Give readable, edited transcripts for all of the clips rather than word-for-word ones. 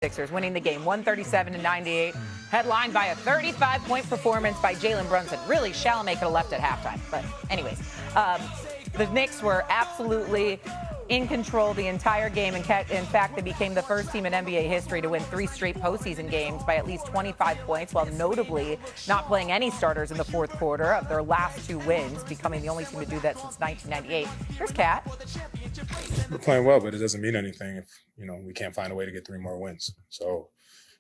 Sixers winning the game 137-98, headlined by a 35-point performance by Jaylen Brunson. Really, Chalamet could have left at halftime. But anyways, the Knicks were absolutely in control the entire game. In fact, they became the first team in NBA history to win 3 straight postseason games by at least 25 points, while notably not playing any starters in the fourth quarter of their last 2 wins, becoming the only team to do that since 1998. Here's Kat. We're playing well, but it doesn't mean anything if, we can't find a way to get 3 more wins. So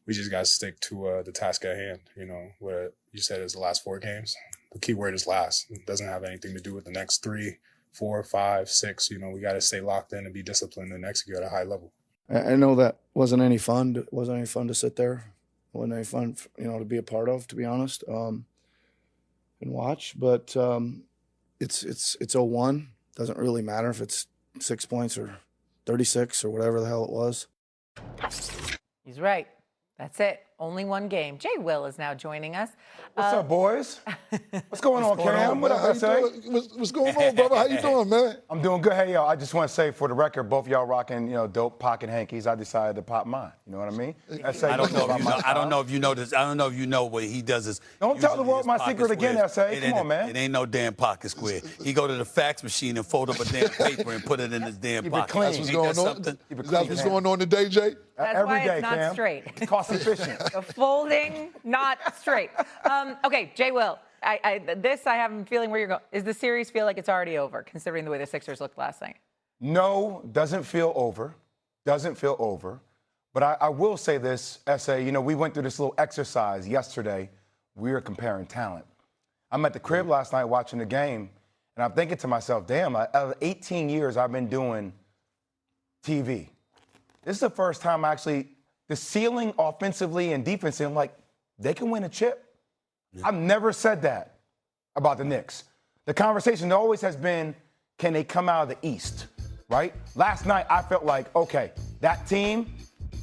we just got to stick to the task at hand. What you said is the last 4 games. The key word is last. It doesn't have anything to do with the next 3, 4, 5, 6. We got to stay locked in and be disciplined and execute at a high level. I know that wasn't any fun. It wasn't any fun to sit there. It wasn't any fun, to be a part of, to be honest, and watch. But it's 0-1. Doesn't really matter if it's 6 points or 36 or whatever the hell it was. He's right. That's it. Only 1 game. Jay Will is now joining us. What's up, boys? What's going on, Cam? What up, SA? What's going on, brother? How you doing, man? I'm doing good. Hey, yo, I just want to say, for the record, both y'all rocking, dope pocket hankies. I decided to pop mine. You know what I mean? I don't know if you know this. I don't know if you know what he does. Is don't tell the world my secret again, SA. Come on, man. It ain't no damn pocket square. He go to the fax machine and fold up a damn paper and put it in his damn pocket. Clean. That's what's going on. That's what's going on today, Jay. That's Every why day, it's not Cam. straight. It's cost efficient. The folding, not straight. Okay, Jay Will. I have a feeling where you're going. Is the series feel like it's already over, considering the way the Sixers looked last night? No, doesn't feel over. Doesn't feel over. But I will say this, SA, we went through this little exercise yesterday. We were comparing talent. I'm at the crib last night watching the game, and I'm thinking to myself, damn, out of 18 years I've been doing TV. This is the first time the ceiling offensively and defensively, I'm like, they can win a chip. Yeah. I've never said that about the Knicks. The conversation always has been, can they come out of the East, right? Last night, I felt like, okay, that team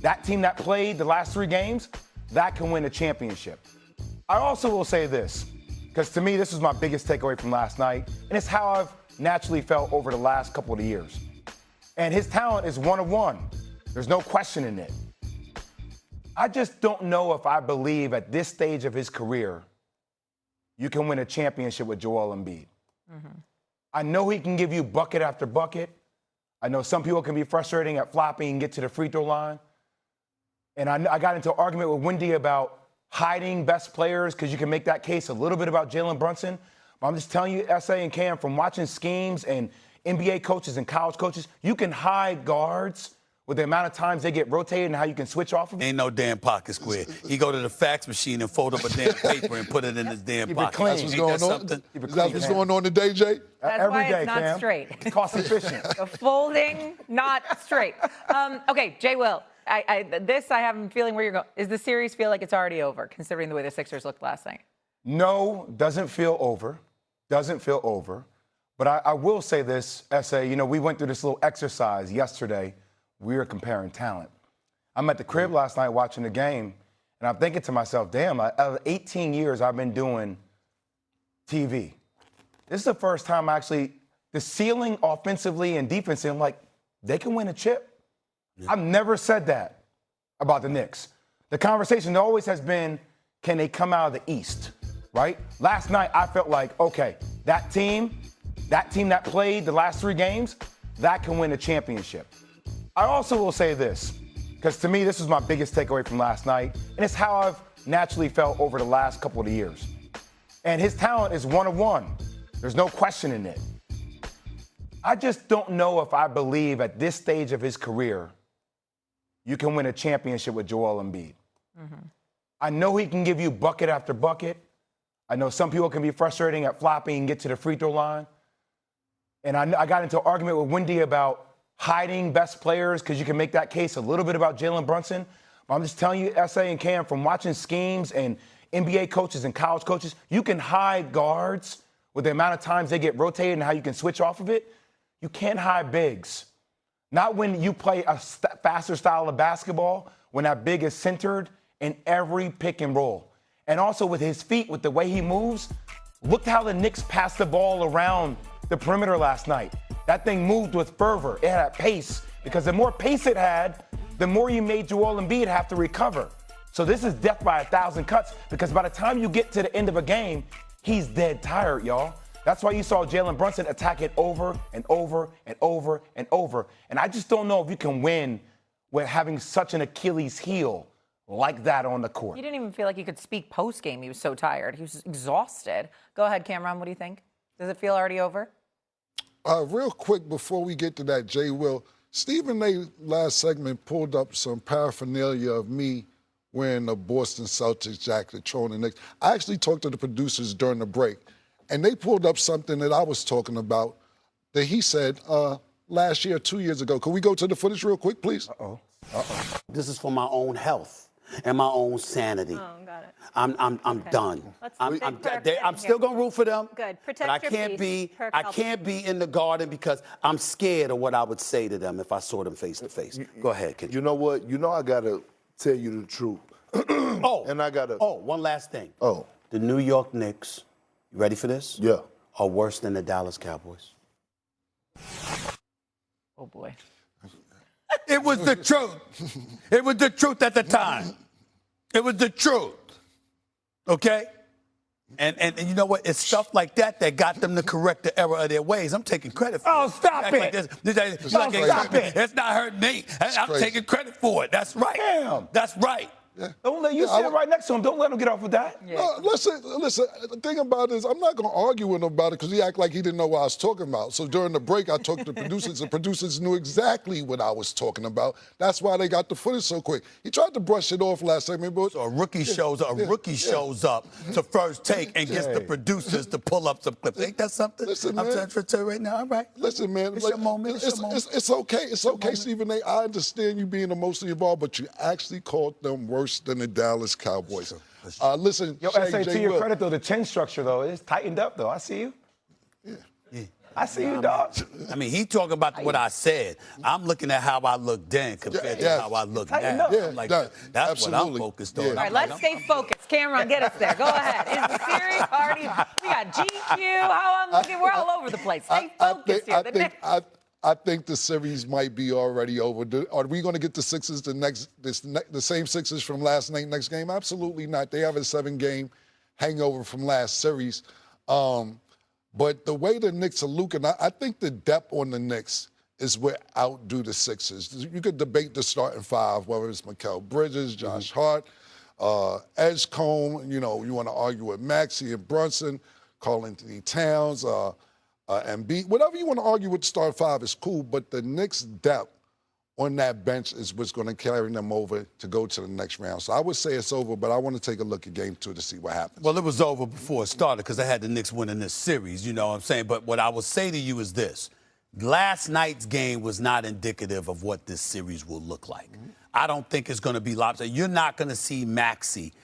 that played the last 3 games, that can win a championship. I also will say this, because to me, this was my biggest takeaway from last night, and it's how I've naturally felt over the last couple of years. And his talent is 1 of 1. There's no question in it. I just don't know if I believe at this stage of his career you can win a championship with Joel Embiid. Mm-hmm. I know he can give you bucket after bucket. I know some people can be frustrating at flopping and get to the free throw line. And I got into an argument with Wendy about hiding best players because you can make that case a little bit about Jaylen Brunson. But I'm just telling you, SA and Cam, from watching schemes and NBA coaches and college coaches, you can hide guards with the amount of times they get rotated and how you can switch off of them. Ain't no damn pocket square. He go to the fax machine and fold up a damn paper and put it in his damn pocket. That's what's going on. That's what's going on today, Jay. That's Every why day, it's not Cam. straight. It's cost efficient. The folding, not straight. Okay, Jay Will. I have a feeling where you're going. Is the series feel like it's already over, considering the way the Sixers looked last night? No, doesn't feel over. Doesn't feel over. But I will say this, SA, we went through this little exercise yesterday. We were comparing talent. I'm at the crib last night watching the game, and I'm thinking to myself, damn, out of 18 years I've been doing TV. This is the first time the ceiling offensively and defensively, I'm like, they can win a chip. Yeah. I've never said that about the Knicks. The conversation always has been, can they come out of the East, right? Last night, I felt like, okay, that team that played the last 3 games, that can win a championship. I also will say this, because to me, this was my biggest takeaway from last night, and it's how I've naturally felt over the last couple of years. And his talent is 1 of 1. There's no question in it. I just don't know if I believe at this stage of his career you can win a championship with Joel Embiid. Mm-hmm. I know he can give you bucket after bucket. I know some people can be frustrating at flopping and get to the free throw line. And I got into an argument with Wendy about hiding best players because you can make that case a little bit about Jaylen Brunson. But I'm just telling you, SA and Cam, from watching schemes and NBA coaches and college coaches, you can hide guards with the amount of times they get rotated and how you can switch off of it. You can't hide bigs. Not when you play a faster style of basketball, when that big is centered in every pick and roll. And also with his feet, with the way he moves, look how the Knicks passed the ball around the perimeter last night. That thing moved with fervor. It had pace, because the more pace it had, the more you made Joel Embiid have to recover. So this is death by 1,000 cuts because by the time you get to the end of a game, he's dead tired, y'all. That's why you saw Jaylen Brunson attack it over and over and over and over. And I just don't know if you can win with having such an Achilles heel like that on the court. He didn't even feel like he could speak post-game. He was so tired. He was exhausted. Go ahead, Cameron. What do you think? Does it feel already over? Real quick before we get to that, Jay Will, Stephen A. last segment pulled up some paraphernalia of me wearing a Boston Celtics jacket, trolling the Knicks. I actually talked to the producers during the break, and they pulled up something that I was talking about that he said last year, 2 years ago. Can we go to the footage real quick, please? This is for my own health and my own sanity. Oh, got it. I'm done. I'm still gonna root for them. Good. But Protect I your can't peace. I can't be in the garden because I'm scared of what I would say to them if I saw them face to face. Go ahead, kid. You know what? You know I gotta tell you the truth. And I gotta. One last thing. Oh. The New York Knicks, you ready for this? Yeah. Are worse than the Dallas Cowboys. Oh, boy. It was the truth. It was the truth at the time. It was the truth. Okay? And you know what? It's stuff like that that got them to correct the error of their ways. I'm taking credit for it. Oh, stop it. Stop it. It's not hurting me. I'm crazy. taking credit for it. That's right. Damn. That's right. Don't let you sit right next to him. Don't let him get off with that. Listen, the thing about it is I'm not going to argue with him about it because he acted like he didn't know what I was talking about. So during the break, I talked to the producers. The producers knew exactly what I was talking about. That's why they got the footage so quick. He tried to brush it off last segment, but So a rookie shows up to First Take and gets the producers to pull up some clips. Ain't that something? Listen, I'm man. trying to tell you right now. All right. Listen, man. It's your moment. It's okay. It's okay, Stephen A. I understand you being emotionally involved, but you actually called them worse than the Dallas Cowboys. Listen, Yo, Shay, SA, Jay to your Will. credit, though, the chin structure, though, it's tightened up, though. I see you. Yeah. I see you, dog. I mean, he talking about what I said. I'm looking at how I look then compared to how I look now. Yeah, I'm like, yeah, that's what I'm absolutely. focused on. Yeah. All right, let's stay focused. Cameron, get us there. Go ahead. Is the series already? We got GQ. How I'm looking. We're all over the place. Stay focused here. The Knicks. I think the series might be already over. Are we going to get the Sixers the same Sixers from last night next game? Absolutely not. They have a 7-game hangover from last series. But the way the Knicks are looking, I think the depth on the Knicks is what outdo the Sixers. You could debate the starting five, whether it's Mikal Bridges, Josh Hart, Edgecombe. You want to argue with Maxey and Brunson, Karl Anthony Towns, Embiid. Whatever you want to argue with the starting five is cool, but the Knicks' depth on that bench is what's going to carry them over to go to the next round. So I would say it's over, but I want to take a look at game 2 to see what happens. Well, it was over before it started because I had the Knicks winning this series, you know what I'm saying? But what I will say to you is this. Last night's game was not indicative of what this series will look like. I don't think it's going to be lopsided. You're not going to see Maxey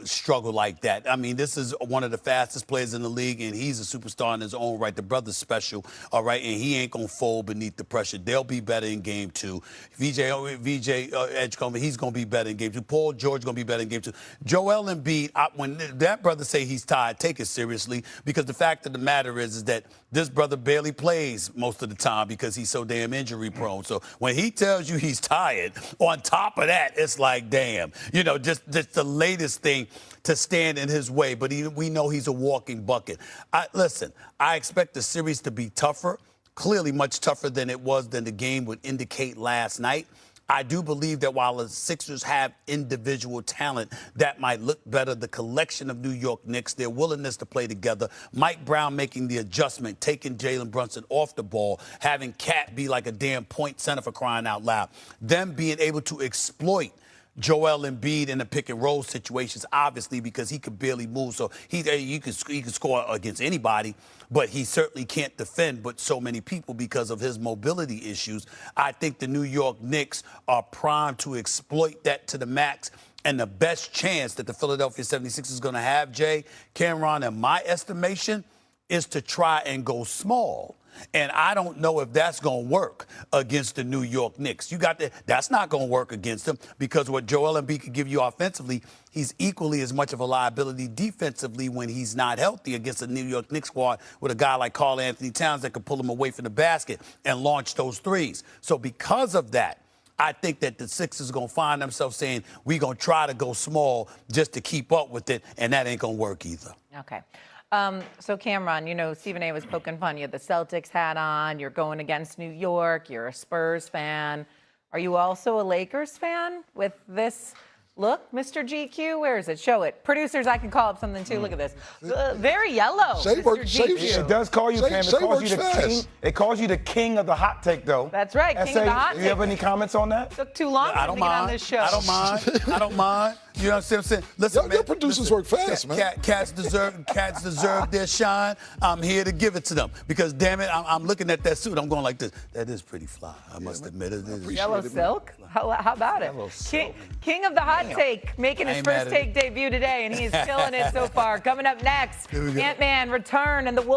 struggle like that. I mean, this is one of the fastest players in the league, and he's a superstar in his own right. The brother's special, all right, and he ain't going to fold beneath the pressure. They'll be better in game 2. VJ Edgecombe, he's going to be better in game 2. Paul George going to be better in game 2. Joel Embiid, when that brother say he's tired, take it seriously, because the fact of the matter is that this brother barely plays most of the time because he's so damn injury prone. So when he tells you he's tired, on top of that, it's like, damn, just the latest thing to stand in his way. But we know he's a walking bucket. Listen, I expect the series to be tougher, clearly much tougher than the game would indicate last night. I do believe that while the Sixers have individual talent that might look better, the collection of New York Knicks, their willingness to play together, Mike Brown making the adjustment, taking Jaylen Brunson off the ball, having Cat be like a damn point center for crying out loud, them being able to exploit Joel Embiid in the pick and roll situations, obviously, because he could barely move. So he could score against anybody, but he certainly can't defend but so many people because of his mobility issues. I think the New York Knicks are primed to exploit that to the max. And the best chance that the Philadelphia 76ers is going to have, Jay, Cameron, in my estimation, is to try and go small. And I don't know if that's going to work against the New York Knicks. That's not going to work against them because what Joel Embiid could give you offensively, he's equally as much of a liability defensively when he's not healthy against the New York Knicks squad with a guy like Karl Anthony Towns that could pull him away from the basket and launch those threes. So because of that, I think that the Sixers going to find themselves saying, we're going to try to go small just to keep up with it, and that ain't going to work either. Okay. So, Cameron, you know, Stephen A. was poking fun. You had the Celtics hat on. You're going against New York. You're a Spurs fan. Are you also a Lakers fan with this look, Mr. GQ? Where is it? Show it. Producers, I can call up something, too. Look at this. Very yellow, Mr. GQ. It does call you, Cam. It calls you the king. It calls you the king of the hot take, though. That's right, king of the hot take. Do you have any comments on that? Took too long I to don't get mind. on this show. I don't mind. I don't mind. You know what I'm saying? Listen, Your producers work fast, man. Cats deserve their shine. I'm here to give it to them because, damn it, I'm looking at that suit. I'm going like this. That is pretty fly. I must admit it. Yellow silk? How about it? King of the hot take, making his first take debut today, and he is killing it so far. Coming up next, Ant-Man return and the Wolves.